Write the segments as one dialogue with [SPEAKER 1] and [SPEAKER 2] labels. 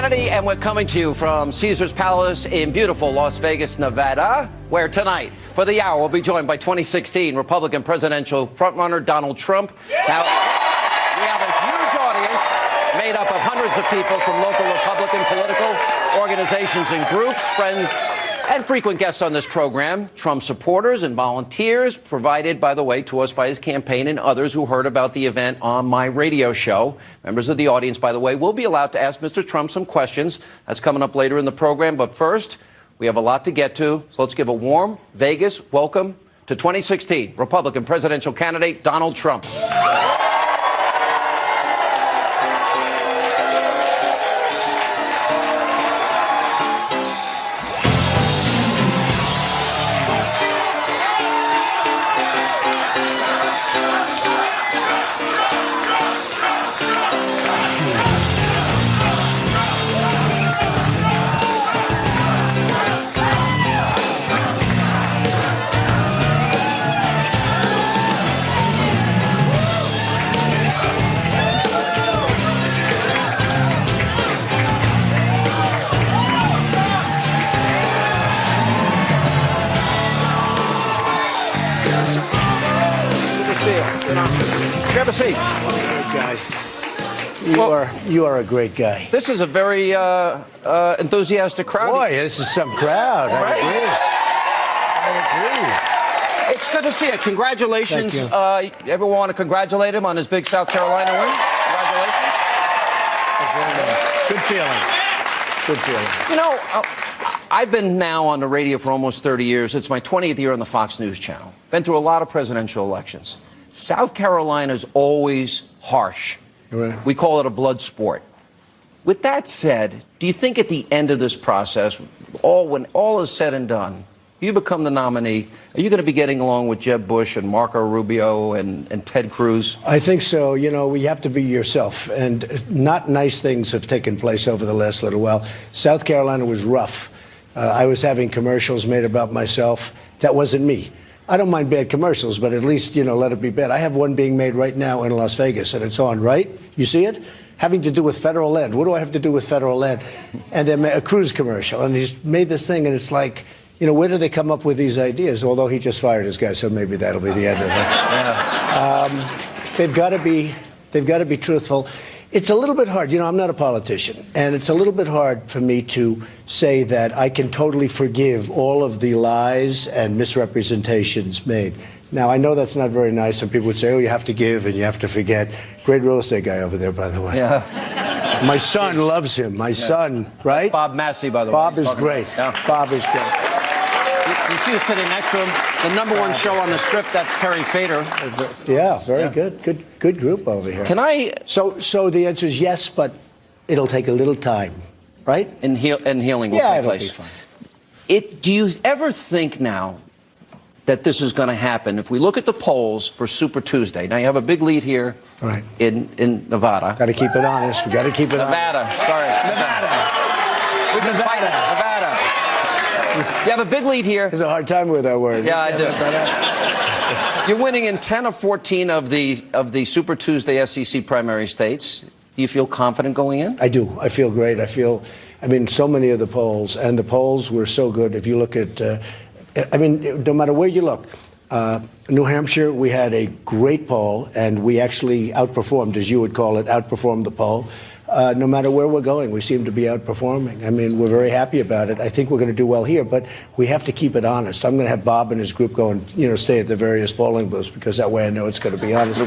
[SPEAKER 1] Hannity, and we're coming to you from Caesars Palace in beautiful Las Vegas, Nevada, where tonight, for the hour, we'll be joined by 2016 Republican presidential frontrunner Donald Trump. Now, we have a huge audience made up of hundreds of people from local Republican political organizations and groups, friends, and frequent guests on this program, Trump supporters and volunteers, provided, by the way, to us by his campaign and others who heard about the event on my radio show. Members of the audience, by the way, will be allowed to ask Mr. Trump some questions. That's coming up later in the program. But first, we have a lot to get to. So let's give a warm Vegas welcome to 2016 Republican presidential candidate Donald Trump. Have a seat.
[SPEAKER 2] Great guy. You are a great guy.
[SPEAKER 1] This is a very enthusiastic crowd.
[SPEAKER 2] Boy, this is some crowd.
[SPEAKER 1] Right.
[SPEAKER 2] I agree.
[SPEAKER 1] It's good to see you. Congratulations.
[SPEAKER 2] Thank you.
[SPEAKER 1] Everyone want to congratulate him on his big South Carolina win? Congratulations.
[SPEAKER 2] Good feeling. Good feeling.
[SPEAKER 1] You know, I've been now on the radio for almost 30 years. It's my 20th year on the Fox News channel. Been through a lot of presidential elections. South Carolina's always harsh.
[SPEAKER 2] Right.
[SPEAKER 1] We call it a blood sport. With that said, do you think at the end of this process, when all is said and done, you become the nominee, are you going to be getting along with Jeb Bush and Marco Rubio and Ted Cruz?
[SPEAKER 2] I think so. You know, you have to be yourself. And not nice things have taken place over the last little while. South Carolina was rough. I was having commercials made about myself. That wasn't me. I don't mind bad commercials, but at least, you know, let it be bad. I have one being made right now in Las Vegas, and it's on, right? You see it? Having to do with federal land. What do I have to do with federal land? And then a cruise commercial. And he's made this thing, and it's like, you know, where do they come up with these ideas? Although he just fired his guy, so maybe that'll be the end of it. Yeah. They've got to be truthful. It's a little bit hard. You know, I'm not a politician, and it's a little bit hard for me to say that I can totally forgive all of the lies and misrepresentations made. Now, I know that's not very nice, and people would say, oh, you have to give and you have to forget. Great real estate guy over there, by the way.
[SPEAKER 1] Yeah.
[SPEAKER 2] My son loves him. My son, right?
[SPEAKER 1] Bob Massey, by the way.
[SPEAKER 2] Bob is great.
[SPEAKER 1] Yeah.
[SPEAKER 2] Bob is great.
[SPEAKER 1] You see who's sitting next to him? The #1 show on the Strip, that's Terry Fader.
[SPEAKER 2] Yeah, very good. Good group over here.
[SPEAKER 1] Can I...
[SPEAKER 2] So the answer is yes, but it'll take a little time, right?
[SPEAKER 1] And healing will take place.
[SPEAKER 2] It'll be fine.
[SPEAKER 1] Do you ever think now that this is going to happen? If we look at the polls for Super Tuesday, now you have a big lead here
[SPEAKER 2] right.
[SPEAKER 1] in Nevada.
[SPEAKER 2] Got to keep it honest. We got to keep it
[SPEAKER 1] Nevada,
[SPEAKER 2] honest.
[SPEAKER 1] sorry. We've been fighting Nevada. You have a big lead here.
[SPEAKER 2] It's a hard time with that word.
[SPEAKER 1] Yeah, I do. You're winning in 10 of 14 of the Super Tuesday SEC primary states. Do you feel confident going in?
[SPEAKER 2] I do. I feel great. I mean, so many of the polls, and the polls were so good. If you look at, no matter where you look, New Hampshire, we had a great poll, and we actually outperformed, as you would call it, outperformed the poll. No matter where we're going, we seem to be outperforming. I mean, we're very happy about it. I think we're going to do well here, but we have to keep it honest. I'm going to have Bob and his group go and, you know, stay at the various polling booths, because that way I know it's going to be honest.
[SPEAKER 1] They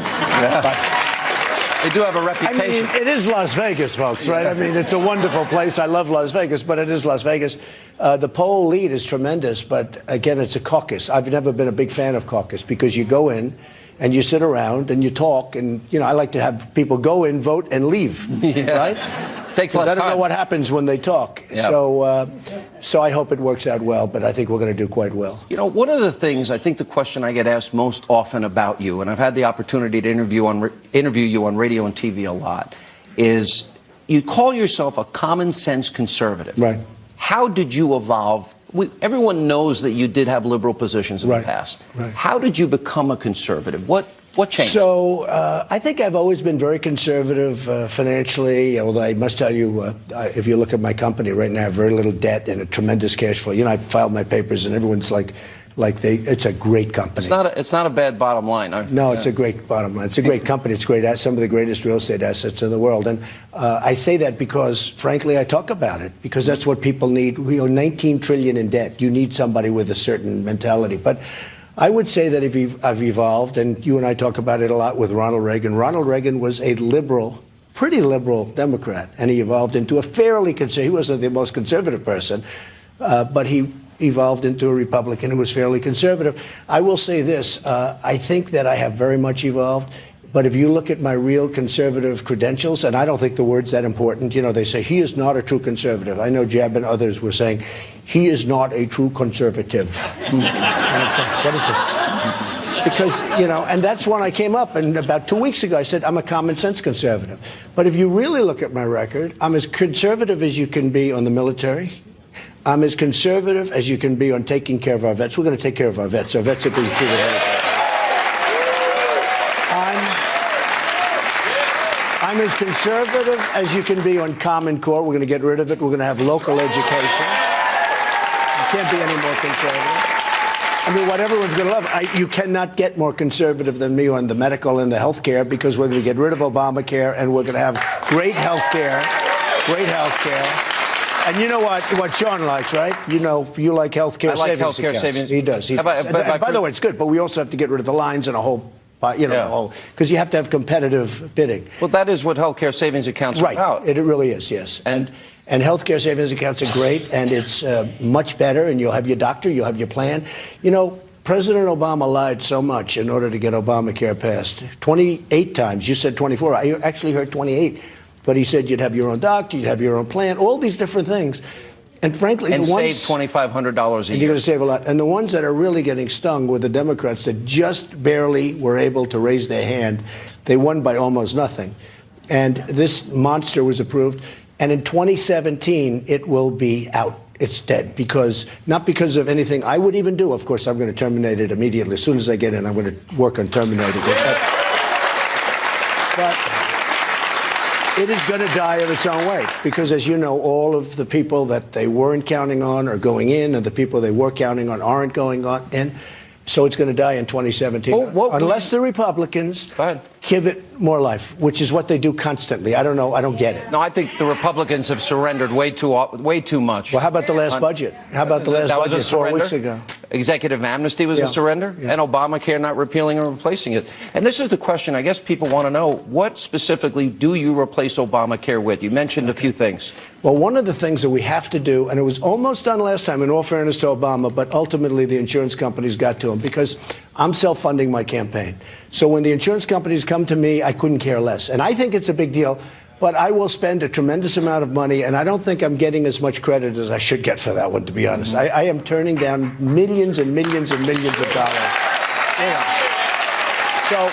[SPEAKER 1] do have a reputation.
[SPEAKER 2] I mean, it is Las Vegas, folks, right? I mean, it's a wonderful place. I love Las Vegas, but it is Las Vegas. The poll lead is tremendous, but again, it's a caucus. I've never been a big fan of caucus, because you go in and you sit around and you talk, and, you know, I like to have people go in, vote, and leave, right?
[SPEAKER 1] Takes less time.
[SPEAKER 2] I don't know what happens when they talk. Yep. So I hope it works out well, but I think we're going to do quite well.
[SPEAKER 1] You know, one of the things, I think the question I get asked most often about you, and I've had the opportunity to interview you on radio and TV a lot, is you call yourself a common sense conservative.
[SPEAKER 2] Right.
[SPEAKER 1] How did you evolve? Everyone knows that you did have liberal positions in the past.
[SPEAKER 2] Right.
[SPEAKER 1] How did you become a conservative? What What changed?
[SPEAKER 2] So I think I've always been very conservative financially, although I must tell you, if you look at my company right now, I have very little debt and a tremendous cash flow. You know, I filed my papers and everyone's it's a great company.
[SPEAKER 1] It's not a bad bottom line.
[SPEAKER 2] No, it's a great bottom line. It's a great company. It's great. Some of the greatest real estate assets in the world. And I say that because, frankly, I talk about it because that's what people need. We owe $19 trillion in debt. You need somebody with a certain mentality. But I would say that I've evolved, and you and I talk about it a lot with Ronald Reagan. Ronald Reagan was a liberal, pretty liberal Democrat, and he evolved into a fairly conservative. He wasn't the most conservative person, but he evolved into a Republican who was fairly conservative. I will say this, I think that I have very much evolved, but if you look at my real conservative credentials, and I don't think the word's that important, you know, they say he is not a true conservative. I know Jeb and others were saying, he is not a true conservative. And I'm saying, what is this? Because, you know, and that's when I came up, and about 2 weeks ago I said, I'm a common sense conservative. But if you really look at my record, I'm as conservative as you can be on the military. I'm as conservative as you can be on taking care of our vets. We're going to take care of our vets. Our vets are being treated well. I'm as conservative as you can be on Common Core. We're going to get rid of it. We're going to have local education. You can't be any more conservative. I mean, what everyone's going to love. You cannot get more conservative than me on the medical and the health care because we're going to get rid of Obamacare and we're going to have great health care. Great health care. And you know what Sean likes, right? You know, you like health care savings. I like health care savings. He does. He does. And by the way, it's good, but we also have to get rid of the lines and a whole, you know, because you have to have competitive bidding.
[SPEAKER 1] Well, that is what health care savings accounts are about.
[SPEAKER 2] It really is, yes. And health care savings accounts are great, and it's much better, and you'll have your doctor, you'll have your plan. You know, President Obama lied so much in order to get Obamacare passed. 28 times. You said 24. I actually heard 28. But he said you'd have your own doctor, you'd have your own plan, all these different things. And frankly,
[SPEAKER 1] and
[SPEAKER 2] the ones...
[SPEAKER 1] save $2,500 a year.
[SPEAKER 2] You're going to save a lot. And the ones that are really getting stung were the Democrats that just barely were able to raise their hand. They won by almost nothing. And this monster was approved. And in 2017, it will be out. It's dead. Not because of anything I would even do. Of course, I'm going to terminate it immediately. As soon as I get in, I'm going to work on terminating it. But it is going to die of its own weight because, as you know, all of the people that they weren't counting on are going in, and the people they were counting on aren't going on in. So it's going to die in 2017, unless the Republicans give it more life, which is what they do constantly. I don't know. I don't get it.
[SPEAKER 1] No, I think the Republicans have surrendered way too much.
[SPEAKER 2] Well, how about the last budget? How about the last budget 4 weeks ago?
[SPEAKER 1] Executive amnesty was a surrender, and Obamacare not repealing or replacing it. And this is the question I guess people want to know. What specifically do you replace Obamacare with? You mentioned a few things.
[SPEAKER 2] Well, one of the things that we have to do, and it was almost done last time, in all fairness to Obama, but ultimately the insurance companies got to him because I'm self-funding my campaign. So when the insurance companies come to me, I couldn't care less. And I think it's a big deal, but I will spend a tremendous amount of money, and I don't think I'm getting as much credit as I should get for that one, to be honest. I am turning down millions and millions and millions of dollars. So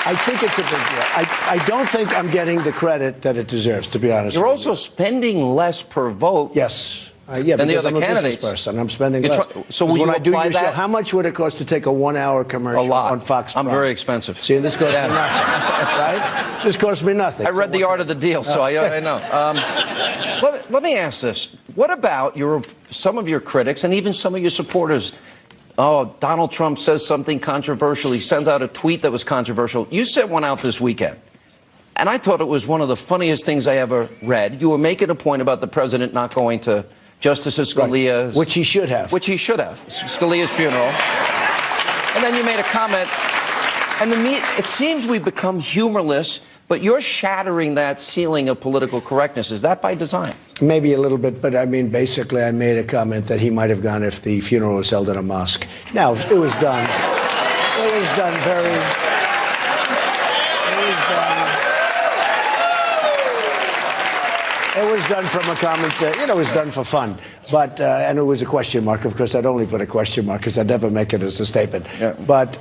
[SPEAKER 2] I think it's a big deal. I don't think I'm getting the credit that it deserves, to be honest.
[SPEAKER 1] You're also spending less per vote.
[SPEAKER 2] Yes. Than the other candidates. Person. I'm spending less.
[SPEAKER 1] So will
[SPEAKER 2] when
[SPEAKER 1] you
[SPEAKER 2] I do your
[SPEAKER 1] that?
[SPEAKER 2] show, how much would it cost to take a 1 hour commercial on Fox?
[SPEAKER 1] I'm very expensive.
[SPEAKER 2] See, this costs me nothing, right? This costs me nothing.
[SPEAKER 1] I read The Art of the Deal, so I know. Let me ask this. What about some of your critics and even some of your supporters? Oh, Donald Trump says something controversial. He sends out a tweet that was controversial. You sent one out this weekend. And I thought it was one of the funniest things I ever read. You were making a point about the president not going to Justice Scalia's...
[SPEAKER 2] Which he should have.
[SPEAKER 1] Scalia's funeral. And then you made a comment. And it seems we've become humorless, but you're shattering that ceiling of political correctness. Is that by design?
[SPEAKER 2] Maybe a little bit, but I mean, basically, I made a comment that he might have gone if the funeral was held in a mosque. Now, it was done. It was done very... It was done from a common sense, it was done for fun. But, and it was a question mark. Of course, I'd only put a question mark because I'd never make it as a statement. Yeah. But,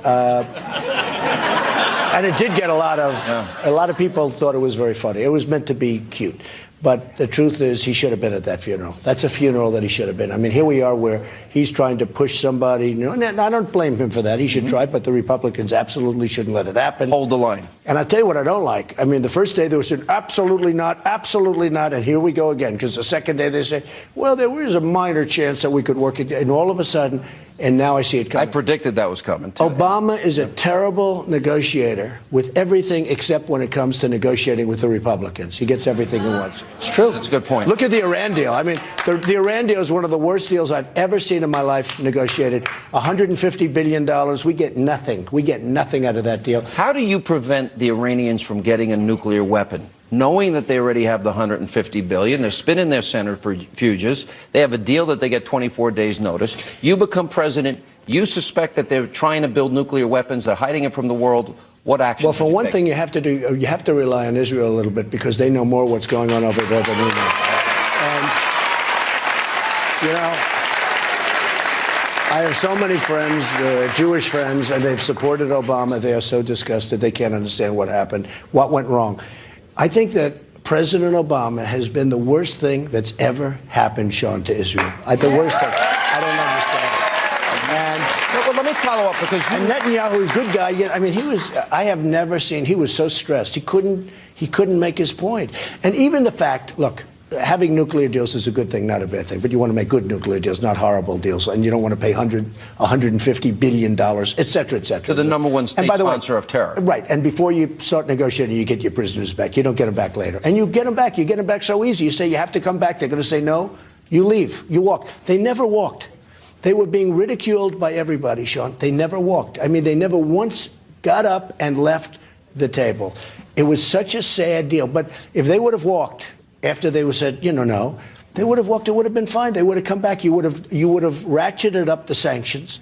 [SPEAKER 2] and it did get a lot of people thought it was very funny. It was meant to be cute. But the truth is, he should have been at that funeral. That's a funeral that he should have been. I mean, here we are where he's trying to push somebody. And I don't blame him for that. He should try, but the Republicans absolutely shouldn't let it happen.
[SPEAKER 1] Hold the line.
[SPEAKER 2] And I'll tell you what I don't like. I mean, the first day they said, absolutely not, and here we go again. Because the second day they say, well, there was a minor chance that we could work it. And all of a sudden, and now I see it coming.
[SPEAKER 1] I predicted that was coming, too.
[SPEAKER 2] Obama is a terrible negotiator with everything except when it comes to negotiating with the Republicans. He gets everything he wants. It's true.
[SPEAKER 1] That's a good point.
[SPEAKER 2] Look at the Iran deal. I mean, the Iran deal is one of the worst deals I've ever seen in my life negotiated. $150 billion. We get nothing. We get nothing out of that deal.
[SPEAKER 1] How do you prevent the Iranians from getting a nuclear weapon? Knowing that they already have the $150 billion, they're spinning their centrifuges, they have a deal that they get 24 days notice. You become president, you suspect that they're trying to build nuclear weapons, they're hiding it from the world. What action?
[SPEAKER 2] Well, for one thing, you have to rely on Israel a little bit because they know more what's going on over there than we know. And, you know, I have so many friends, Jewish friends, and they've supported Obama. They are so disgusted. They can't understand what happened, what went wrong. I think that President Obama has been the worst thing that's ever happened, Sean, to Israel. The worst thing. I don't understand.
[SPEAKER 1] Well, let me follow up because
[SPEAKER 2] and Netanyahu is a good guy. Yet, I mean, I have never seen. He was so stressed. He couldn't make his point. And even the fact, look, having nuclear deals is a good thing, not a bad thing. But you want to make good nuclear deals, not horrible deals. And you don't want to pay $150 billion, et cetera, et cetera.
[SPEAKER 1] To the number one state sponsor of terror.
[SPEAKER 2] Right. And before you start negotiating, you get your prisoners back. You don't get them back later. And you get them back. You get them back so easy. You say you have to come back. They're going to say no. You leave. You walk. They never walked. They were being ridiculed by everybody, Sean. They never walked. I mean, they never once got up and left the table. It was such a sad deal. But if they would have walked after they said, no, they would have walked. It would have been fine. They would have come back. You would have ratcheted up the sanctions,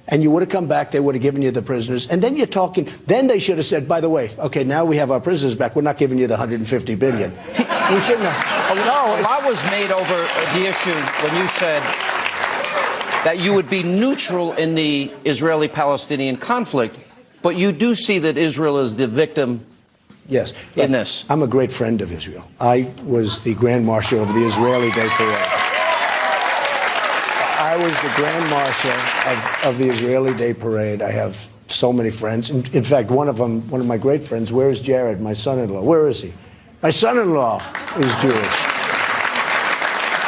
[SPEAKER 2] and you would have come back. They would have given you the prisoners, and then you're talking. Then they should have said, by the way, okay, now we have our prisoners back. We're not giving you the $150 billion. We shouldn't have.
[SPEAKER 1] A lot was made over the issue when you said that you would be neutral in the Israeli-Palestinian conflict, but you do see that Israel is the victim.
[SPEAKER 2] Yes.
[SPEAKER 1] In this.
[SPEAKER 2] I'm a great friend of Israel. I was the Grand Marshal of the Israeli Day Parade. I was the Grand Marshal of the Israeli Day Parade. I have so many friends. In fact, one of my great friends, where is Jared, my son-in-law? Where is he? My son-in-law is Jewish.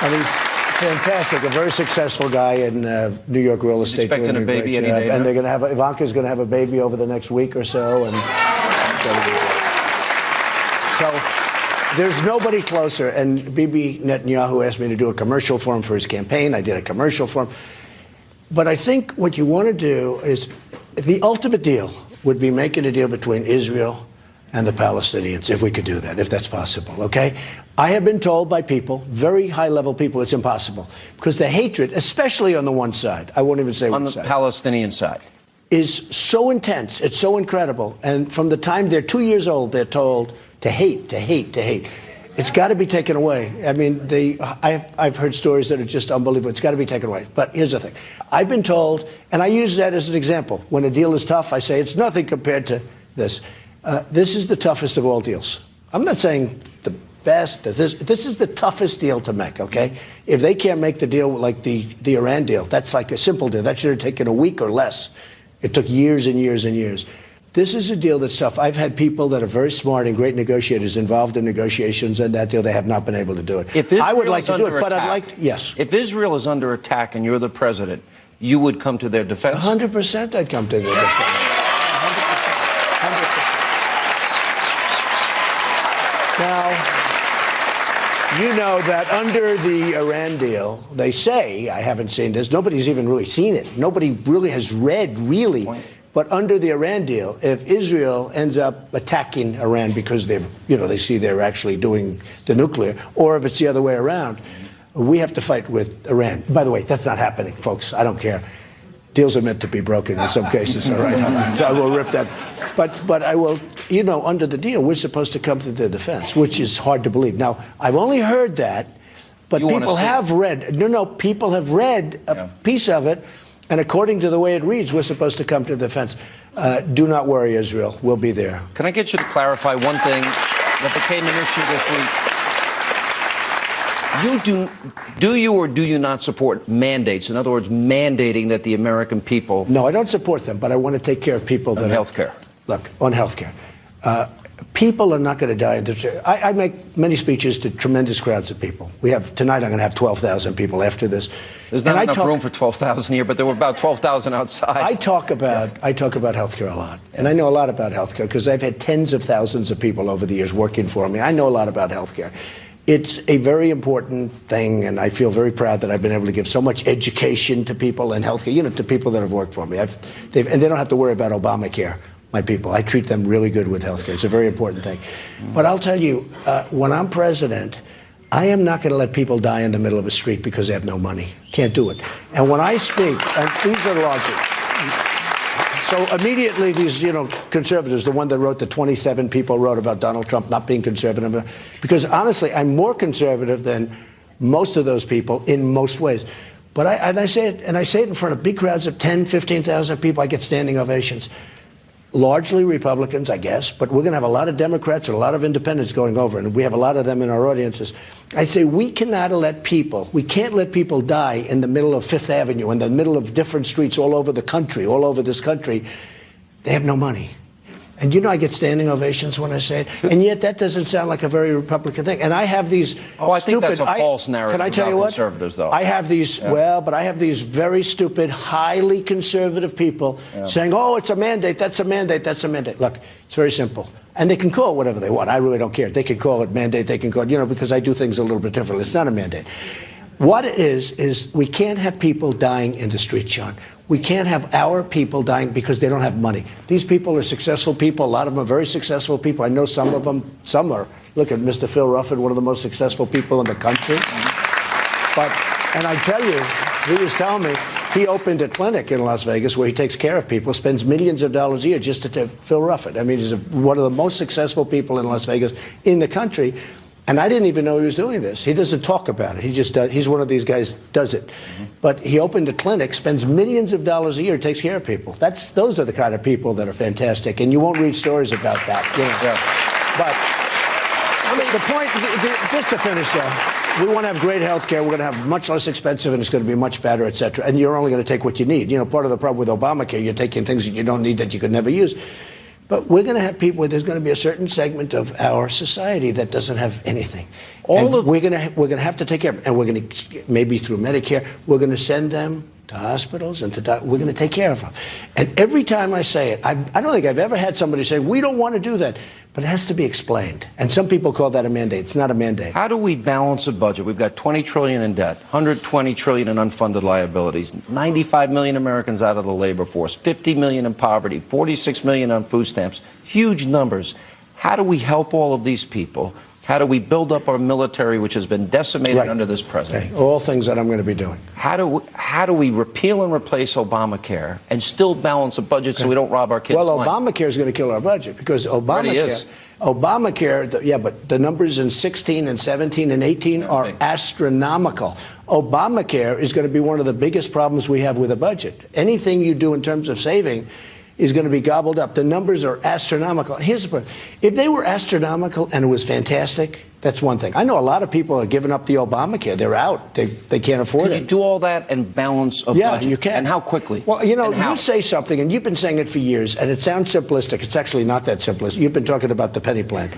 [SPEAKER 2] And he's fantastic, a very successful guy in New York real estate.
[SPEAKER 1] He's expecting a baby any day.
[SPEAKER 2] And they're going to have, Ivanka's going to have a baby over the next week or so. And so there's nobody closer. And Bibi Netanyahu asked me to do a commercial for him for his campaign. I did a commercial for him. But I think what you want to do is the ultimate deal would be making a deal between Israel and the Palestinians, if we could do that, if that's possible, okay? I have been told by people, very high-level people, it's impossible. Because the hatred, especially on the one side, I won't even say
[SPEAKER 1] on
[SPEAKER 2] one
[SPEAKER 1] the
[SPEAKER 2] side,
[SPEAKER 1] Palestinian side,
[SPEAKER 2] is so intense, it's so incredible. And from the time they're 2 years old, they're told to hate, to hate, to hate. It's got to be taken away. I mean, I've heard stories that are just unbelievable. It's got to be taken away. But here's the thing. I've been told, and I use that as an example. When a deal is tough, I say it's nothing compared to this. This is the toughest of all deals. I'm not saying the best. This is the toughest deal to make, okay? If they can't make the deal like the Iran deal, that's like a simple deal. That should have taken a week or less. It took years and years and years. This is a deal that's tough. I've had people that are very smart and great negotiators involved in negotiations and that deal. They have not been able to do it. I would like to do it, but I'd like to, yes.
[SPEAKER 1] If Israel is under attack and you're the president, you would come to their defense?
[SPEAKER 2] 100% I'd come to their defense. 100%. Now, you know that under the Iran deal, they say, I haven't seen this, nobody's even really seen it. Nobody really has read, really. But under the Iran deal, if Israel ends up attacking Iran because they see they're actually doing the nuclear, or if it's the other way around, we have to fight with Iran. By the way, that's not happening, folks. I don't care. Deals are meant to be broken in some cases, all right? So I will rip that. But I will, under the deal, we're supposed to come to their defense, which is hard to believe. Now, I've only heard that, but people have read. People have read a piece of it. And according to the way it reads, we're supposed to come to the defense. Do not worry, Israel. We'll be there.
[SPEAKER 1] Can I get you to clarify one thing that became an issue this week? Do you or do you not support mandates? In other words, mandating that the American people...
[SPEAKER 2] No, I don't support them, but I want to take care of people that...
[SPEAKER 1] On health care.
[SPEAKER 2] Look, on health care. People are not going to die. I make many speeches to tremendous crowds of people. Tonight I'm going to have 12,000 people after this.
[SPEAKER 1] There's not enough room for 12,000 here, but there were about 12,000 outside.
[SPEAKER 2] I talk about healthcare a lot, and I know a lot about healthcare because I've had tens of thousands of people over the years working for me. I know a lot about healthcare. It's a very important thing, and I feel very proud that I've been able to give so much education to people in healthcare, to people that have worked for me. And they don't have to worry about Obamacare. My people, I treat them really good with healthcare. It's a very important thing. But I'll tell you, when I'm president, I am not going to let people die in the middle of a street because they have no money. Can't do it. And when I speak, and these are logic. So immediately these, conservatives, the one that wrote, the 27 people wrote about Donald Trump not being conservative, because honestly, I'm more conservative than most of those people in most ways. But I say it in front of big crowds of 10, 15,000 people. I get standing ovations. Largely Republicans, I guess, but we're going to have a lot of Democrats and a lot of independents going over, and we have a lot of them in our audiences. I say we can't let people die in the middle of Fifth Avenue, in the middle of different streets all over the country, all over this country. They have no money. And I get standing ovations when I say it, and yet that doesn't sound like a very Republican thing. And I have these
[SPEAKER 1] I think that's a false narrative.
[SPEAKER 2] Can I tell you what?
[SPEAKER 1] Conservatives, though.
[SPEAKER 2] I have these, but I have these very stupid, highly conservative people saying, oh, it's a mandate, that's a mandate, that's a mandate. Look, it's very simple. And they can call it whatever they want. I really don't care. They can call it mandate, they can call it, because I do things a little bit differently. It's not a mandate. What it is we can't have people dying in the street, Sean. We can't have our people dying because they don't have money. These people are successful people. A lot of them are very successful people. I know some of them. Some are. Look at Mr. Phil Ruffin, one of the most successful people in the country. And I tell you, he was telling me, he opened a clinic in Las Vegas where he takes care of people, spends millions of dollars a year just to Phil Ruffin. I mean, he's one of the most successful people in Las Vegas in the country. And I didn't even know he was doing this. He doesn't talk about it. He just does. He's one of these guys does it. But he opened a clinic, spends millions of dollars a year, takes care of people. Those are the kind of people that are fantastic. And you won't read stories about that. But I mean, the point, just to finish there, we want to have great health care. We're going to have much less expensive, and it's going to be much better, et cetera. And you're only going to take what you need. Part of the problem with Obamacare, you're taking things that you don't need that you could never use. But we're going to have people where there's going to be a certain segment of our society that doesn't have anything. We're going to have to take care of them. And we're going to, maybe through Medicare, we're going to send them to hospitals and we're going to take care of them. And every time I say it, I don't think I've ever had somebody say, we don't want to do that. But it has to be explained. And some people call that a mandate. It's not a mandate.
[SPEAKER 1] How do we balance a budget? We've got $20 trillion in debt, $120 trillion in unfunded liabilities, 95 million Americans out of the labor force, 50 million in poverty, 46 million on food stamps, huge numbers. How do we help all of these people? How do we build up our military, which has been decimated under this president?
[SPEAKER 2] Okay. All things that I'm going to be doing.
[SPEAKER 1] How do we repeal and replace Obamacare and still balance a budget so we don't rob our kids?
[SPEAKER 2] Well, Obamacare is going to kill our budget because Obamacare, but the numbers in 16 and 17 and 18 are astronomical. Obamacare is going to be one of the biggest problems we have with a budget. Anything you do in terms of saving is going to be gobbled up. The numbers are astronomical. Here's the point. If they were astronomical and it was fantastic, that's one thing. I know a lot of people are giving up the Obamacare. They're out. They can't afford it.
[SPEAKER 1] Can you do all that and balance a budget?
[SPEAKER 2] Yeah, you can.
[SPEAKER 1] And how quickly?
[SPEAKER 2] Well, you say something, and you've been saying it for years, and it sounds simplistic. It's actually not that simplistic. You've been talking about the penny plan,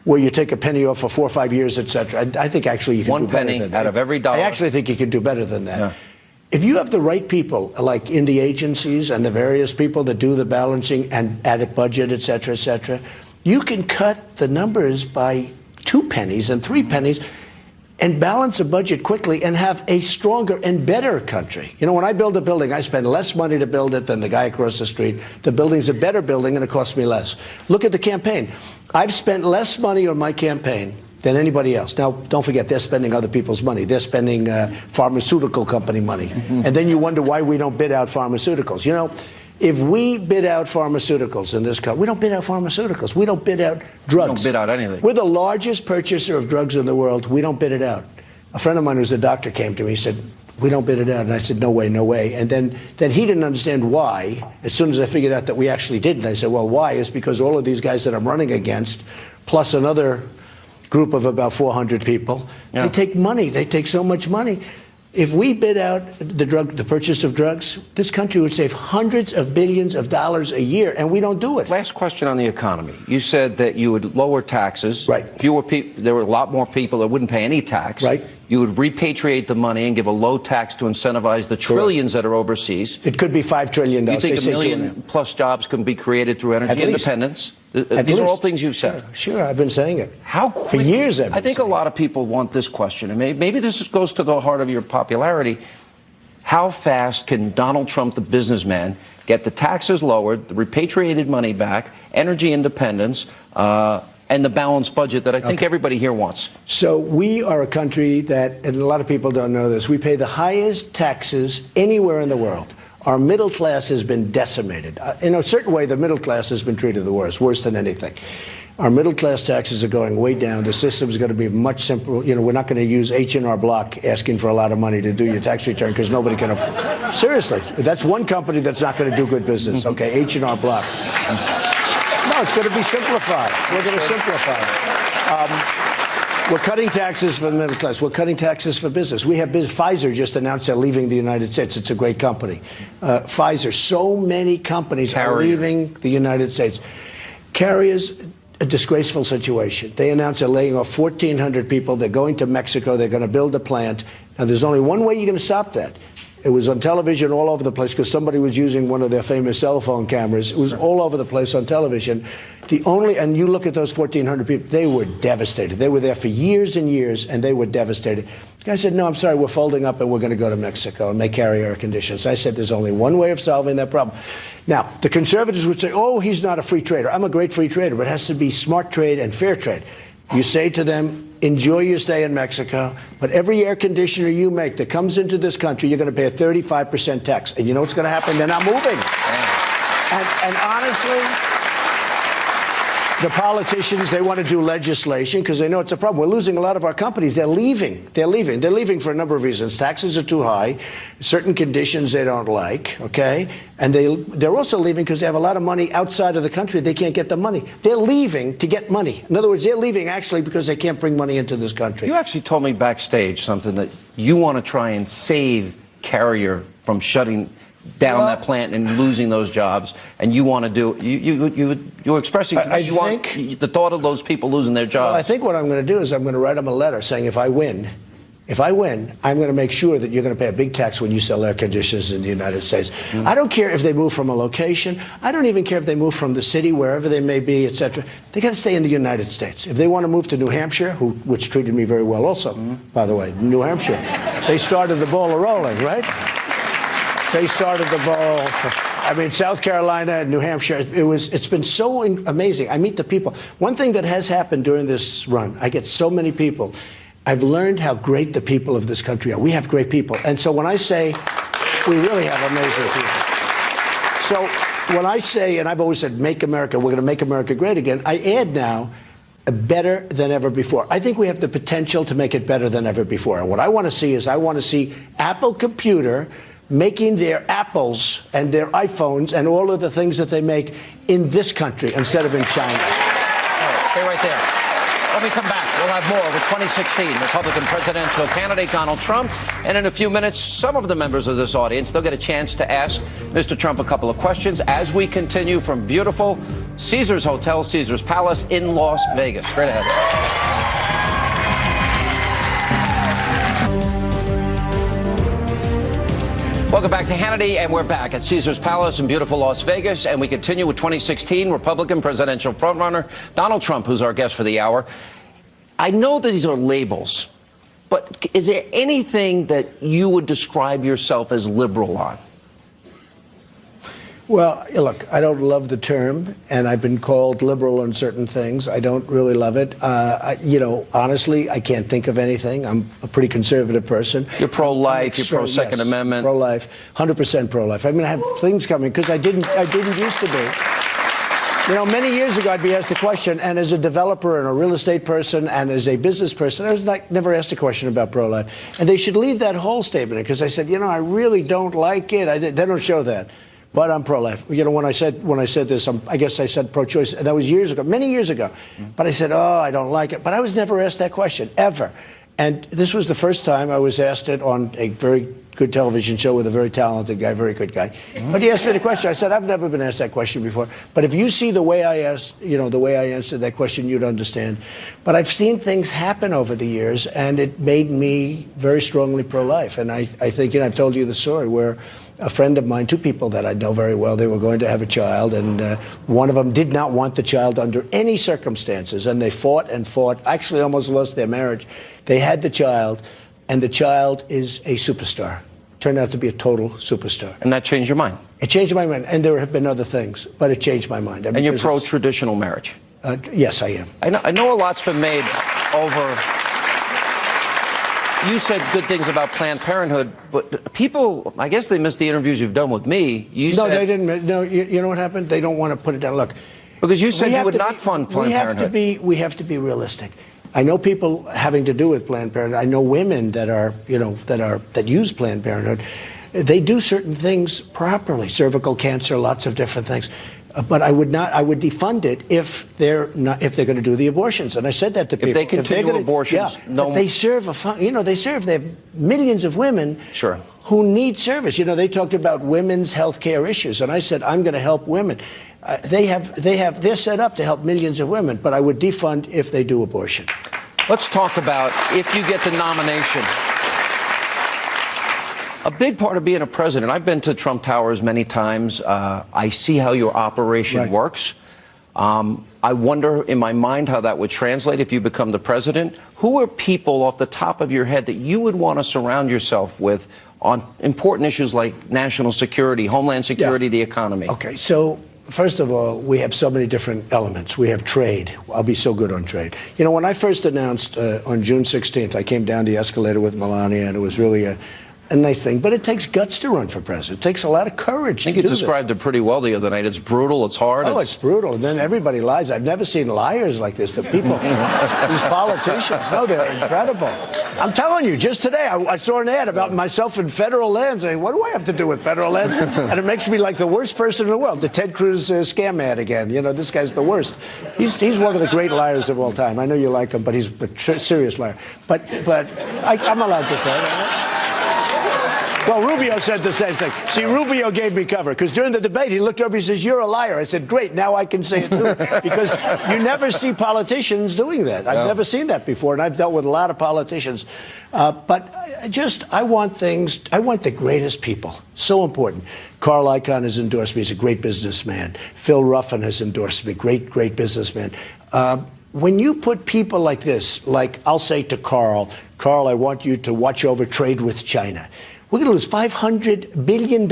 [SPEAKER 2] where you take a penny off for 4 or 5 years, et cetera. I think actually you can do better than that. 1 penny
[SPEAKER 1] out of every dollar.
[SPEAKER 2] I actually think you can do better than that. Yeah. If you have the right people, like in the agencies and the various people that do the balancing and add a budget, et cetera, you can cut the numbers by 2 pennies and 3 pennies and balance a budget quickly and have a stronger and better country. When I build a building, I spend less money to build it than the guy across the street. The building's a better building and it costs me less. Look at the campaign. I've spent less money on my campaign than anybody else. Now, don't forget, they're spending other people's money. They're spending pharmaceutical company money. And then you wonder why we don't bid out pharmaceuticals. If we bid out pharmaceuticals in this country, we don't bid out pharmaceuticals. We don't bid out drugs.
[SPEAKER 1] We don't bid out anything.
[SPEAKER 2] We're the largest purchaser of drugs in the world. We don't bid it out. A friend of mine who's a doctor came to me. He said, we don't bid it out. And I said, no way, no way. And then he didn't understand why. As soon as I figured out that we actually didn't, I said, well, why? It's because all of these guys that I'm running against, plus another group of about 400 people.
[SPEAKER 1] Yeah.
[SPEAKER 2] They take money. They take so much money. If we bid out the purchase of drugs, this country would save hundreds of billions of dollars a year, and we don't do it.
[SPEAKER 1] Last question on the economy. You said that you would lower taxes.
[SPEAKER 2] Right.
[SPEAKER 1] Fewer people. There were a lot more people that wouldn't pay any tax.
[SPEAKER 2] Right.
[SPEAKER 1] You would repatriate the money and give a low tax to incentivize the trillions that are overseas.
[SPEAKER 2] It could be $5 trillion.
[SPEAKER 1] You think a million plus jobs can be created through energy independence? These are all things you've said.
[SPEAKER 2] Sure, I've been saying it.
[SPEAKER 1] How quickly?
[SPEAKER 2] For years,
[SPEAKER 1] I think a lot of people want this question, and maybe this goes to the heart of your popularity. How fast can Donald Trump, the businessman, get the taxes lowered, the repatriated money back, energy independence, and the balanced budget that I think everybody here wants? So
[SPEAKER 2] we are a country that, and a lot of people don't know this, we pay the highest taxes anywhere in the world. Our middle class has been decimated. In a certain way, the middle class has been treated the worst, worse than anything. Our middle class taxes are going way down. The system is going to be much simpler. You know, we're not going to use H&R Block asking for a lot of money to do your tax return because nobody can afford. Seriously, that's one company that's not going to do good business. Okay, H&R Block. No, it's going to be simplified. We're going to simplify it. We're cutting taxes for the middle class. We're cutting taxes for business. We have Pfizer just announced they're leaving the United States. It's a great company. Pfizer, so many companies are leaving the United States. Carriers, a disgraceful situation. They announced they're laying off 1,400 people. They're going to Mexico. They're going to build a plant. Now, there's only one way you're going to stop that. It was on television all over the place because somebody was using one of their famous cell phone cameras. It was all over the place on television. And you look at those 1,400 people, they were devastated. They were there for years and years, and they were devastated. The guy said, no, I'm sorry, we're folding up and we're going to go to Mexico and make carrier conditions. I said, there's only one way of solving that problem. Now, the conservatives would say, oh, he's not a free trader. I'm a great free trader, but it has to be smart trade and fair trade. You say to them, enjoy your stay in Mexico, but every air conditioner you make that comes into this country, you're going to pay a 35% tax. And you know what's going to happen? They're not moving. And honestly, the politicians, they want to do legislation because they know it's a problem. We're losing a lot of our companies. They're leaving. They're leaving. They're leaving for a number of reasons. Taxes are too high, certain conditions they don't like, okay? And they're also leaving because they have a lot of money outside of the country. They can't get the money. They're leaving to get money. In other words, they're leaving actually because they can't bring money into this country. You
[SPEAKER 1] actually told me backstage something that you want to try and save Carrier from shutting down that plant and losing those jobs, and you want to do you're expressing to me you want the thought of those people losing their jobs.
[SPEAKER 2] Well, I think what I'm going to do is I'm going to write them a letter saying if I win, I'm going to make sure that you're going to pay a big tax when you sell air conditioners in the United States. I don't care if they move from a location. I don't even care if they move from the city, wherever they may be, etc. They got to stay in the United States. If they want to move to New Hampshire, which treated me very well also, by the way, New Hampshire, they started the ball rolling, right? They started the ball. I mean, South Carolina, New Hampshire, it's been so amazing. I meet the people. One thing that has happened during this run, I get so many people. I've learned how great the people of this country are. We have great people. And so when I say we really have amazing people. So when I say, and I've always said, make America, we're going to make America great again, I add now, better than ever before. I think we have the potential to make it better than ever before. And what I want to see is I want to see Apple Computer making their Apples and their iPhones and all of the things that they make in this country instead of in China.
[SPEAKER 1] All right, stay right there. When we come back, we'll have more with 2016 Republican presidential candidate Donald Trump. And in a few minutes, some of the members of this audience, they'll get a chance to ask Mr. Trump a couple of questions as we continue from beautiful Caesars Hotel, Caesars Palace in Las Vegas. Straight ahead. Welcome back to Hannity, and we're back at Caesars Palace in beautiful Las Vegas, and we continue with 2016 Republican presidential frontrunner Donald Trump, who's our guest for the hour. I know that these are labels, but is there anything that you would describe yourself as liberal on?
[SPEAKER 2] Well, look, I don't love the term, and I've been called liberal on certain things. I don't really love it. Honestly, I can't think of anything. I'm a pretty conservative person.
[SPEAKER 1] You're pro-life, you're pro-Second Amendment.
[SPEAKER 2] Pro-life, 100% pro-life. I mean, I have things coming because I didn't used to be. You know, many years ago, I'd be asked a question, and as a developer and a real estate person and as a business person, I was never asked a question about pro-life. And they should leave that whole statement in because I said, I really don't like it. They don't show that. but I'm pro-life. You know, when I said this, I guess I said pro-choice, and that was years ago, many years ago. But I said, oh, I don't like it. But I was never asked that question, ever. And this was the first time I was asked it on a very good television show with a very talented guy, very good guy. But he asked me the question. I said, I've never been asked that question before. But if you see the way I asked, you know, the way I answered that question, you'd understand. But I've seen things happen over the years, and it made me very strongly pro-life. And I think, you know, I've told you the story where a friend of mine, two people that I know very well, they were going to have a child, and one of them did not want the child under any circumstances, and they fought and fought, actually almost lost their marriage. They had the child, and the child is a superstar. Turned out to be a total superstar.
[SPEAKER 1] And that changed your mind? It
[SPEAKER 2] changed my mind, and there have been other things, but it changed my mind.
[SPEAKER 1] And you're pro-traditional marriage?
[SPEAKER 2] Yes, I am.
[SPEAKER 1] I know a lot's been made over... You said good things about Planned Parenthood, but people, I guess they missed the interviews you've done with me.
[SPEAKER 2] No, they didn't. No, you know what happened? They don't want to put it down. Look.
[SPEAKER 1] Because you said you would not fund Planned Parenthood.
[SPEAKER 2] We have to be realistic. I know people having to do with Planned Parenthood. I know women that are, you know, that use Planned Parenthood. They do certain things properly. Cervical cancer, lots of different things. But I would defund it if they're going to do the abortions. And I said that to people.
[SPEAKER 1] If they continue abortions,
[SPEAKER 2] no. They serve they have millions of women who need service. You know, they talked about women's health care issues, and I said I'm going to help women. They're set up to help millions of women, but I would defund if they do abortion.
[SPEAKER 1] Let's talk about if you get the nomination. A big part of being a president, I've been to Trump Towers many times. I see how your operation works. I wonder in my mind how that would translate if you become the president. Who are people off the top of your head that you would want to surround yourself with on important issues like national security, homeland security, the economy?
[SPEAKER 2] Okay, so first of all, we have so many different elements. We have trade. I'll be so good on trade. You know, when I first announced on June 16th, I came down the escalator with Melania, and it was really a nice thing, but it takes guts to run for president. It takes a lot of courage.
[SPEAKER 1] I think you described it pretty well the other night. It's brutal. It's hard.
[SPEAKER 2] Oh, it's brutal. And then everybody lies. I've never seen liars like this. The people, these politicians, no, they're incredible. I'm telling you, just today I saw an ad about myself in federal lands. What do I have to do with federal lands? And it makes me like the worst person in the world. The Ted Cruz scam ad again. You know, this guy's the worst. He's one of the great liars of all time. I know you like him, but he's a serious liar. But I'm allowed to say it. Well, Rubio said the same thing. See, Rubio gave me cover, because during the debate, he looked over, he says, you're a liar. I said, great, now I can say it too. Because you never see politicians doing that. I've never seen that before, and I've dealt with a lot of politicians. But I want the greatest people. So important. Carl Icahn has endorsed me. He's a great businessman. Phil Ruffin has endorsed me. Great businessman. When you put people like this, like I'll say to Carl, I want you to watch over trade with China. We're going to lose $500 billion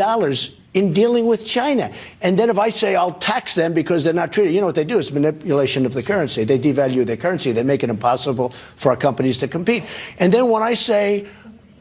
[SPEAKER 2] in dealing with China. And then if I say I'll tax them because they're not treated, you know what they do? It's manipulation of the currency. They devalue their currency. They make it impossible for our companies to compete. And then when I say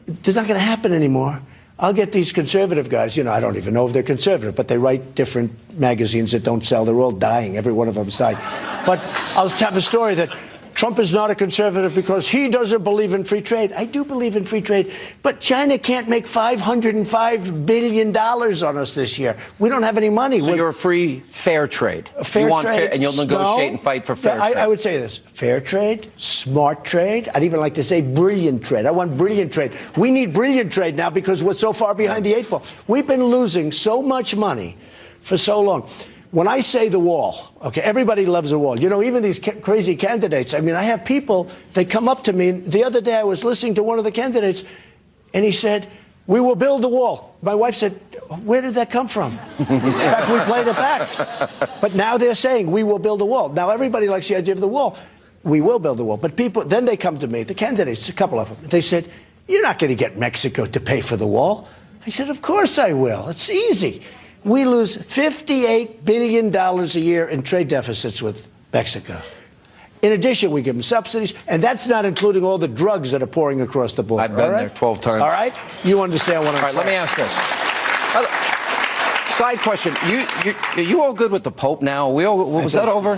[SPEAKER 2] they're not going to happen anymore, I'll get these conservative guys. You know, I don't even know if they're conservative, but they write different magazines that don't sell. They're all dying. Every one of them's dying. But I'll have a story that Trump is not a conservative because he doesn't believe in free trade. I do believe in free trade, but China can't make $505 billion on us this year. We don't have any money.
[SPEAKER 1] So you're a free, fair trade.
[SPEAKER 2] Fair trade.
[SPEAKER 1] And you'll negotiate and fight for fair trade.
[SPEAKER 2] I would say this. Fair trade, smart trade. I'd even like to say brilliant trade. I want brilliant trade. We need brilliant trade now because we're so far behind the eight ball. We've been losing so much money for so long. When I say the wall, okay, everybody loves a wall. You know, even these crazy candidates. I mean, I have people, they come up to me. The other day I was listening to one of the candidates, and he said, we will build the wall. My wife said, where did that come from? In fact, we played it back. But now they're saying, we will build a wall. Now, everybody likes the idea of the wall. We will build the wall. But people, then they come to me, the candidates, a couple of them. They said, you're not going to get Mexico to pay for the wall. I said, of course I will. It's easy. We lose $58 billion a year in trade deficits with Mexico. In addition, we give them subsidies, and that's not including all the drugs that are pouring across the border.
[SPEAKER 1] I've been there 12 times.
[SPEAKER 2] All right? You understand what I'm saying.
[SPEAKER 1] All right, let me ask this. Side question. You all good with the Pope now? Was that over?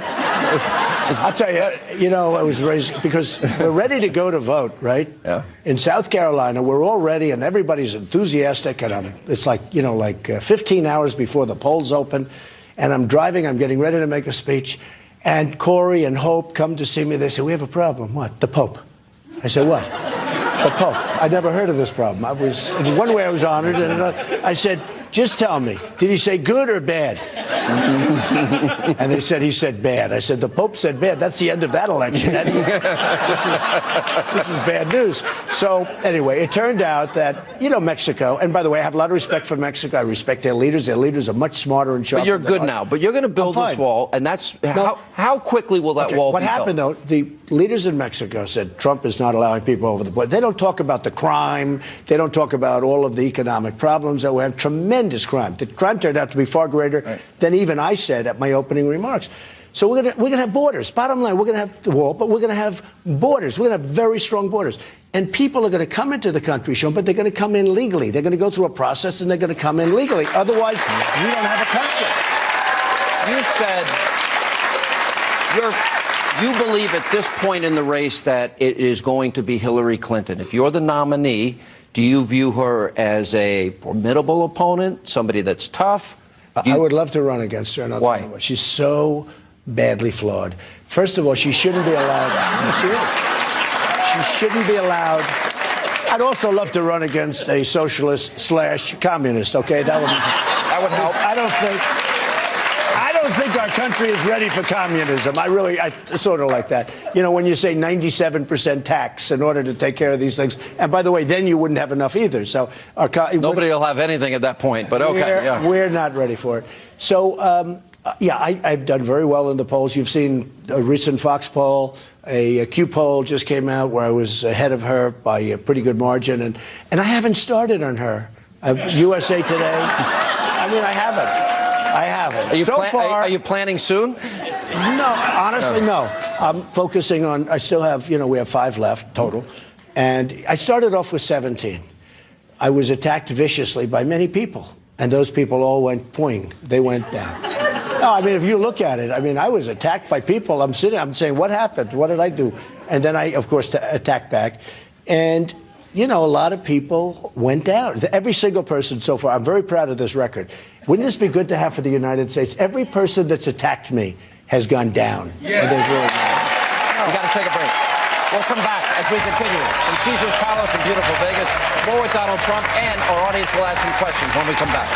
[SPEAKER 2] I'll tell you, I was raised because we're ready to go to vote, right?
[SPEAKER 1] Yeah.
[SPEAKER 2] In South Carolina, we're all ready and everybody's enthusiastic. And it's like 15 hours before the polls open. And I'm driving, I'm getting ready to make a speech. And Corey and Hope come to see me. They say, we have a problem. What? The Pope. I said, what? The Pope. I'd never heard of this problem. In one way I was honored, and another, I said, just tell me, did he say good or bad? And they said he said bad. I said, the Pope said bad. That's the end of that election. This is bad news. So anyway, it turned out that, Mexico, and by the way, I have a lot of respect for Mexico. I respect their leaders. Their leaders are much smarter and sharper.
[SPEAKER 1] But you're good now. But you're going to build this wall, and that's how quickly will that wall be built?
[SPEAKER 2] What happened, though, the leaders in Mexico said Trump is not allowing people over the border. They don't talk about the crime. They don't talk about all of the economic problems that we have. Tremendous crime. The crime turned out to be far greater than even I said at my opening remarks. So we're gonna have borders. Bottom line, we're gonna have the wall, but we're gonna have borders. We're gonna have very strong borders. And people are gonna come into the country, Sean, but they're gonna come in legally. They're gonna go through a process and they're gonna come in legally. Otherwise, we don't have a country.
[SPEAKER 1] You said you believe at this point in the race that it is going to be Hillary Clinton. If you're the nominee, do you view her as a formidable opponent, somebody that's tough?
[SPEAKER 2] I would love to run against her. And I'll
[SPEAKER 1] Why?
[SPEAKER 2] tell you why. She's so badly flawed. First of all, she shouldn't be allowed. She shouldn't be allowed. I'd also love to run against a socialist/communist. Okay, that would help. I don't think our country is ready for communism. I sort of like that. When you say 97% tax in order to take care of these things, and by the way, then you wouldn't have enough either. So
[SPEAKER 1] nobody will have anything at that point. But okay,
[SPEAKER 2] we're not ready for it. So I've done very well in the polls. You've seen a recent Fox poll. A Q poll just came out where I was ahead of her by a pretty good margin, and I haven't started on her. USA Today. I haven't.
[SPEAKER 1] Are you planning soon?
[SPEAKER 2] No, honestly, no. I'm focusing on. I still have. We have 5 left total, and I started off with 17. I was attacked viciously by many people, and those people all went poing. They went down. No, if you look at it, I was attacked by people. I'm saying, what happened? What did I do? And then I, of course, attacked back. And, a lot of people went down. Every single person so far, I'm very proud of this record. Wouldn't this be good to have for the United States? Every person that's attacked me has gone down.
[SPEAKER 1] Yeah. We got to take a break. We'll come back as we continue from Caesar's Palace in beautiful Vegas. More with Donald Trump, and our audience will ask some questions when we come back.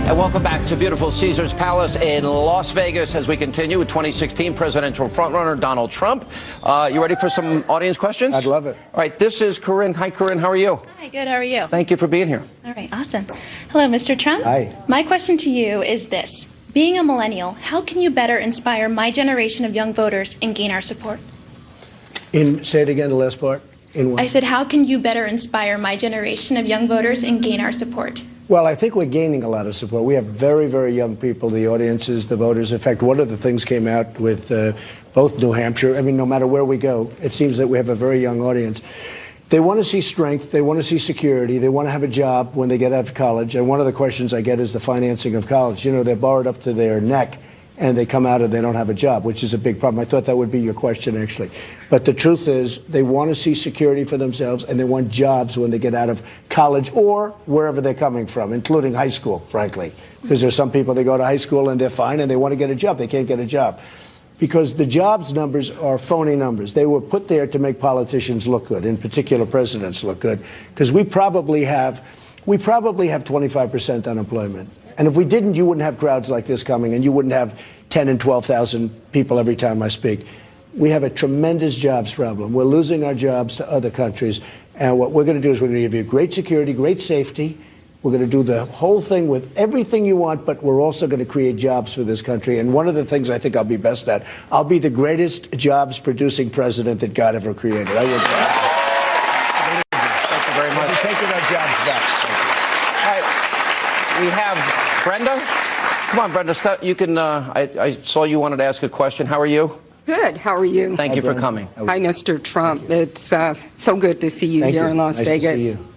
[SPEAKER 1] And welcome back to beautiful Caesar's Palace in Las Vegas as we continue with 2016 presidential frontrunner Donald Trump. You ready for some audience questions?
[SPEAKER 2] I'd love it.
[SPEAKER 1] All right, this is Corinne. Hi, Corinne. How are you?
[SPEAKER 3] Hi, good. How are you?
[SPEAKER 1] Thank you for being here.
[SPEAKER 3] All right, awesome. Hello, Mr. Trump.
[SPEAKER 2] Hi.
[SPEAKER 3] My question to you is this. Being a millennial, how can you better inspire my generation of young voters and gain our support?
[SPEAKER 2] Say it again, the last part.
[SPEAKER 3] I said, how can you better inspire my generation of young voters and gain our support?
[SPEAKER 2] Well, I think we're gaining a lot of support. We have very, very young people, the audiences, the voters. In fact, one of the things came out with both New Hampshire. No matter where we go, it seems that we have a very young audience. They want to see strength. They want to see security. They want to have a job when they get out of college. And one of the questions I get is the financing of college. They're borrowed up to their neck, and they come out and they don't have a job, which is a big problem. I thought that would be your question, actually. But the truth is, they want to see security for themselves, and they want jobs when they get out of college or wherever they're coming from, including high school, frankly. Because there's some people, they go to high school and they're fine, and they want to get a job. They can't get a job. Because the jobs numbers are phony numbers. They were put there to make politicians look good, in particular presidents look good. Because we probably have 25% unemployment. And if we didn't, you wouldn't have crowds like this coming, and you wouldn't have 10 and 12,000 people every time I speak. We have a tremendous jobs problem. We're losing our jobs to other countries. And what we're going to do is we're going to give you great security, great safety. We're going to do the whole thing with everything you want, but we're also going to create jobs for this country. And one of the things I think I'll be best at, I'll be the greatest jobs-producing president that God ever created. I would.
[SPEAKER 1] Thank you very much.
[SPEAKER 2] We're taking our jobs back.
[SPEAKER 1] All right. We have Brenda. Come on, Brenda. You can. I saw you wanted to ask a question. How are you?
[SPEAKER 4] Good. How are you?
[SPEAKER 1] Thank you for coming.
[SPEAKER 4] Hi, Mr. Trump. It's so good to see you here in Las Vegas.
[SPEAKER 2] To see you.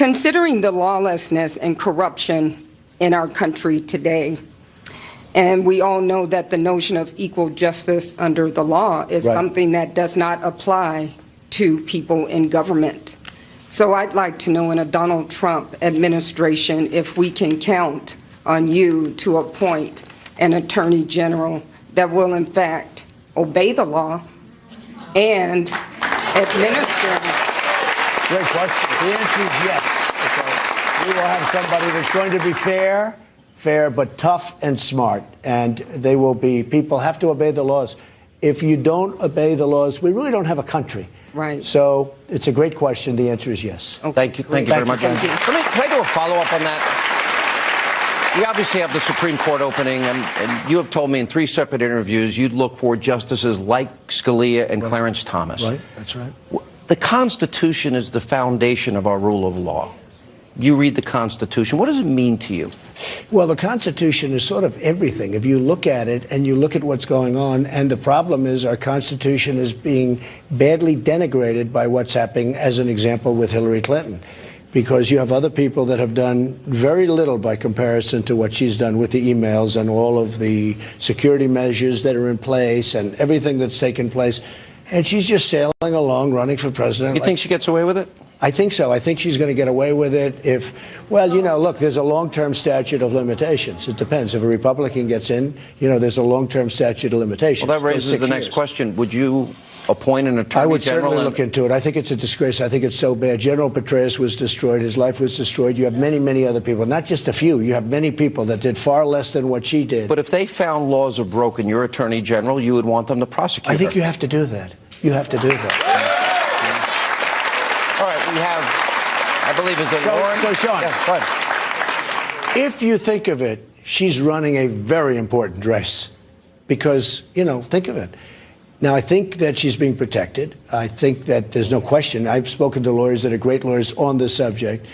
[SPEAKER 4] Considering the lawlessness and corruption in our country today, and we all know that the notion of equal justice under the law is something that does not apply to people in government. So I'd like to know in a Donald Trump administration if we can count on you to appoint an attorney general that will in fact obey the law and administer.
[SPEAKER 2] Great question. The answer is yes. Okay. We will have somebody that's going to be fair but tough and smart. And they will be, people have to obey the laws. If you don't obey the laws, we really don't have a country.
[SPEAKER 4] Right.
[SPEAKER 2] So it's a great question. The answer is yes.
[SPEAKER 4] Okay.
[SPEAKER 1] Thank you very much.
[SPEAKER 4] Thank you.
[SPEAKER 1] Can I do a follow-up on that? We obviously have the Supreme Court opening, and you have told me in 3 separate interviews you'd look for justices like Scalia and Clarence Thomas.
[SPEAKER 2] Right, that's right.
[SPEAKER 1] The Constitution is the foundation of our rule of law. You read the Constitution. What does it mean to you?
[SPEAKER 2] Well, the Constitution is sort of everything. If you look at it and you look at what's going on, and the problem is our Constitution is being badly denigrated by what's happening, as an example, with Hillary Clinton. Because you have other people that have done very little by comparison to what she's done with the emails and all of the security measures that are in place and everything that's taken place. And she's just sailing along, running for president.
[SPEAKER 1] You think she gets away with it?
[SPEAKER 2] I think so. I think she's going to get away with it if, well, you know, look, there's a long-term statute of limitations. It depends. If a Republican gets in, you know, there's a long-term statute of limitations.
[SPEAKER 1] Well, that raises the next question. Would you appoint an attorney general?
[SPEAKER 2] I would certainly look into it. I think it's a disgrace. I think it's so bad. General Petraeus was destroyed. His life was destroyed. You have many, many other people, not just a few. You have many people that did far less than what she did.
[SPEAKER 1] But if they found laws are broken, you're attorney general, you would want them to prosecute
[SPEAKER 2] I think
[SPEAKER 1] her.
[SPEAKER 2] you have to do that. You have to do that.
[SPEAKER 1] All right, we have, I believe, is it Lauren?
[SPEAKER 2] So Sean,
[SPEAKER 1] Yeah, go ahead.
[SPEAKER 2] if you think of it, she's running a very important race because, you know, think of it. Now, I think that she's being protected. I think that there's no question. I've spoken to lawyers that are great lawyers on this subject.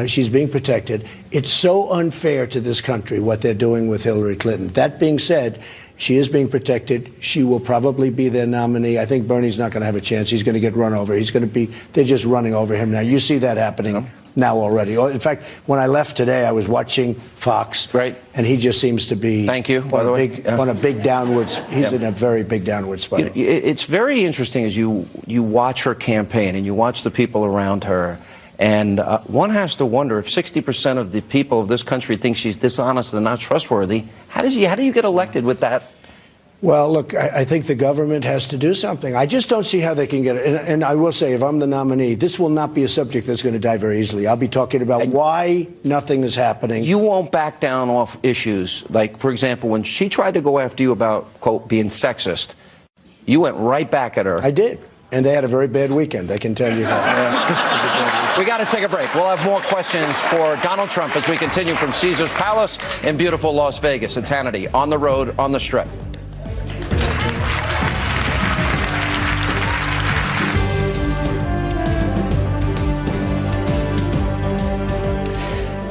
[SPEAKER 2] She's being protected. It's so unfair to this country what they're doing with Hillary Clinton. That being said, she is being protected. She will probably be their nominee. I think Bernie's not going to have a chance. He's going to get run over. He's going to be, they're just running over him now. You see that happening now already. In fact, when I left today, I was watching Fox.
[SPEAKER 1] Right.
[SPEAKER 2] And he just seems to be
[SPEAKER 1] Thank you, by the way.
[SPEAKER 2] on a big downwards. He's in a very big downward spiral.
[SPEAKER 1] It's very interesting as you watch her campaign and you watch the people around her. And one has to wonder if 60% of the people of this country think she's dishonest and not trustworthy. How do you get elected with that?
[SPEAKER 2] Well, look, I think the government has to do something. I just don't see how they can get it. And I will say, if I'm the nominee, this will not be a subject that's going to die very easily. I'll be talking about why nothing is happening.
[SPEAKER 1] You won't back down off issues. Like, for example, when she tried to go after you about, quote, being sexist, you went right back at her.
[SPEAKER 2] I did. And they had a very bad weekend, I can tell you that.
[SPEAKER 1] We got to take a break. We'll have more questions for Donald Trump as we continue from Caesar's Palace in beautiful Las Vegas. It's Hannity on the road, on the Strip.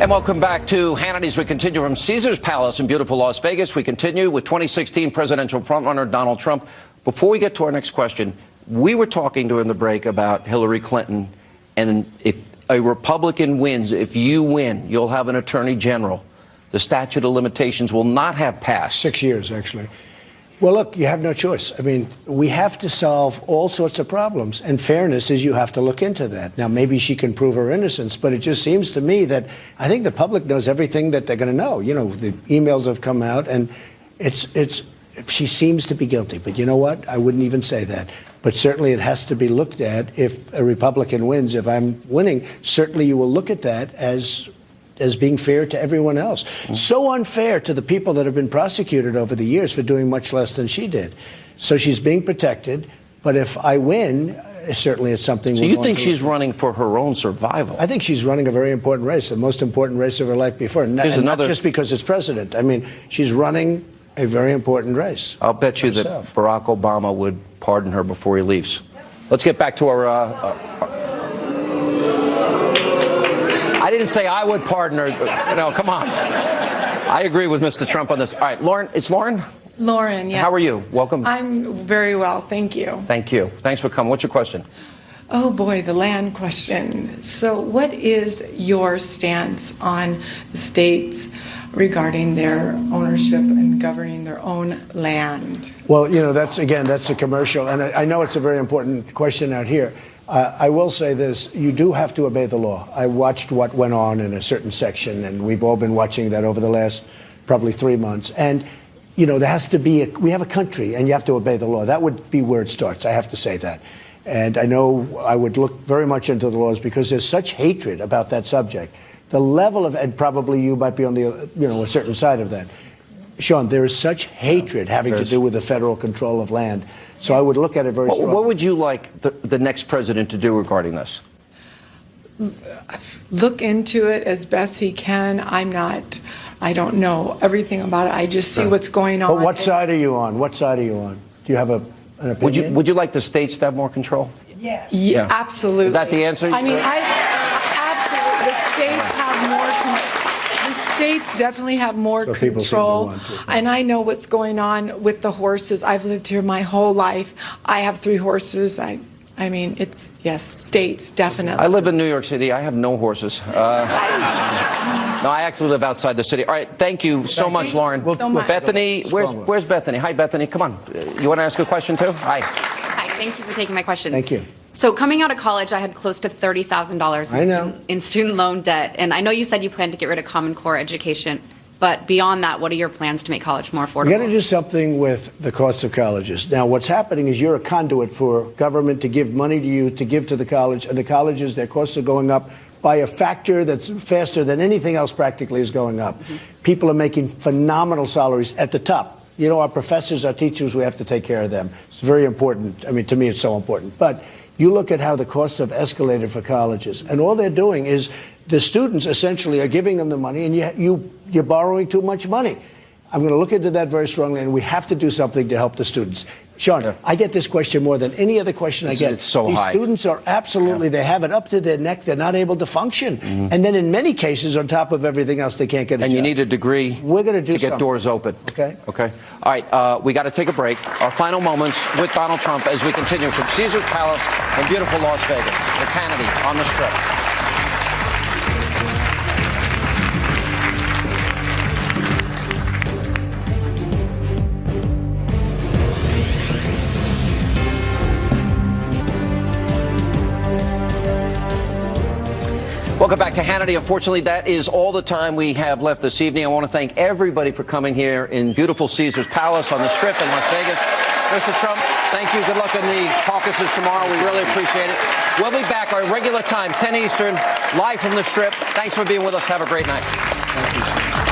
[SPEAKER 1] And welcome back to Hannity's. We continue from Caesar's Palace in beautiful Las Vegas. We continue with 2016 presidential frontrunner Donald Trump. Before we get to our next question, we were talking during the break about Hillary Clinton, and if a Republican wins, if you win, you'll have an attorney general. The statute of limitations will not have passed.
[SPEAKER 2] 6 years, actually. Well, look, you have no choice. I mean, we have to solve all sorts of problems, and fairness is you have to look into that. Now, maybe she can prove her innocence, but it just seems to me that I think the public knows everything that they're going to know. You know, the emails have come out, and she seems to be guilty. But you know what? I wouldn't even say that. But certainly it has to be looked at. If a Republican wins, if I'm winning, certainly you will look at that as being fair to everyone else. So unfair to the people that have been prosecuted over the years for doing much less than she did. So she's being protected. But if I win, certainly it's something.
[SPEAKER 1] So you think she's running for her own survival?
[SPEAKER 2] I think she's running a very important race, the most important race of her life before. And not just because it's president. I mean, she's running a very important race.
[SPEAKER 1] I'll bet you that Barack Obama would pardon her before he leaves. Let's get back to our I didn't say I would pardon her. No, come on. I agree with Mr. Trump on this. All right, Lauren. It's Lauren?
[SPEAKER 5] Lauren, yeah.
[SPEAKER 1] How are you? Welcome.
[SPEAKER 5] I'm very well, thank you.
[SPEAKER 1] Thank you. Thanks for coming. What's your question?
[SPEAKER 5] Oh boy, the land question. So what is your stance on the states regarding their ownership and governing their own land?
[SPEAKER 2] Well, that's a commercial, and I know it's a very important question out here. I will say this, you do have to obey the law. I watched what went on in a certain section, and we've all been watching that over the last probably 3 months. And, there has to be, we have a country, and you have to obey the law. That would be where it starts, I have to say that. And I know I would look very much into the laws because there's such hatred about that subject. The level of, and probably you might be on the, a certain side of that. Sean, there is such hatred having to do with the federal control of land. So I would look at it very strongly.
[SPEAKER 1] What would you like the next president to do regarding this?
[SPEAKER 5] Look into it as best he can. I don't know everything about it. I just see what's going on.
[SPEAKER 2] But what side are you on? What side are you on? Do you have an opinion?
[SPEAKER 1] Would you like the states to have more control?
[SPEAKER 5] Yes. Yeah, absolutely.
[SPEAKER 1] Is that the answer?
[SPEAKER 5] I mean, absolutely. The states have more. The states definitely have more
[SPEAKER 2] So people seem to
[SPEAKER 5] control.
[SPEAKER 2] want to.
[SPEAKER 5] And I know what's going on with the horses. I've lived here my whole life. I have 3 horses. I mean, it's, yes, states, definitely.
[SPEAKER 1] I live in New York City. I have no horses. No, I actually live outside the city. All right, thank you so much, Lauren. Bethany, where's Bethany? Hi, Bethany. Come on. You want to ask a question, too? Hi.
[SPEAKER 6] Hi, thank you for taking my question.
[SPEAKER 2] Thank you.
[SPEAKER 6] So coming out of college, I had close to $30,000 in student loan debt. And I know you said you plan to get rid of Common Core education. But beyond that, what are your plans to make college more affordable?
[SPEAKER 2] You got to do something with the cost of colleges. Now, what's happening is you're a conduit for government to give money to you, to give to the college, and the colleges, their costs are going up by a factor that's faster than anything else practically is going up. Mm-hmm. People are making phenomenal salaries at the top. Our professors, our teachers, we have to take care of them. It's very important. I mean, to me, it's so important. But you look at how the costs have escalated for colleges, and all they're doing is the students essentially are giving them the money, and you're borrowing too much money. I'm going to look into that very strongly, and we have to do something to help the students. Sean, I get this question more than any other question I get.
[SPEAKER 1] It's so
[SPEAKER 2] These
[SPEAKER 1] high.
[SPEAKER 2] students are absolutely, they have it up to their neck. They're not able to function. Mm-hmm. And then in many cases, on top of everything else, they can't get a job.
[SPEAKER 1] And you need a degree
[SPEAKER 2] We're gonna do
[SPEAKER 1] to get
[SPEAKER 2] something.
[SPEAKER 1] doors open.
[SPEAKER 2] Okay.
[SPEAKER 1] Okay. All right, we got to take a break. Our final moments with Donald Trump as we continue from Caesars Palace in beautiful Las Vegas. It's Hannity on the Strip. Welcome back to Hannity. Unfortunately, that is all the time we have left this evening. I want to thank everybody for coming here in beautiful Caesars Palace on the Strip in Las Vegas. Mr. Trump, thank you. Good luck in the caucuses tomorrow. We really appreciate it. We'll be back our regular time, 10 Eastern, live from the Strip. Thanks for being with us. Have a great night.
[SPEAKER 2] Thank you.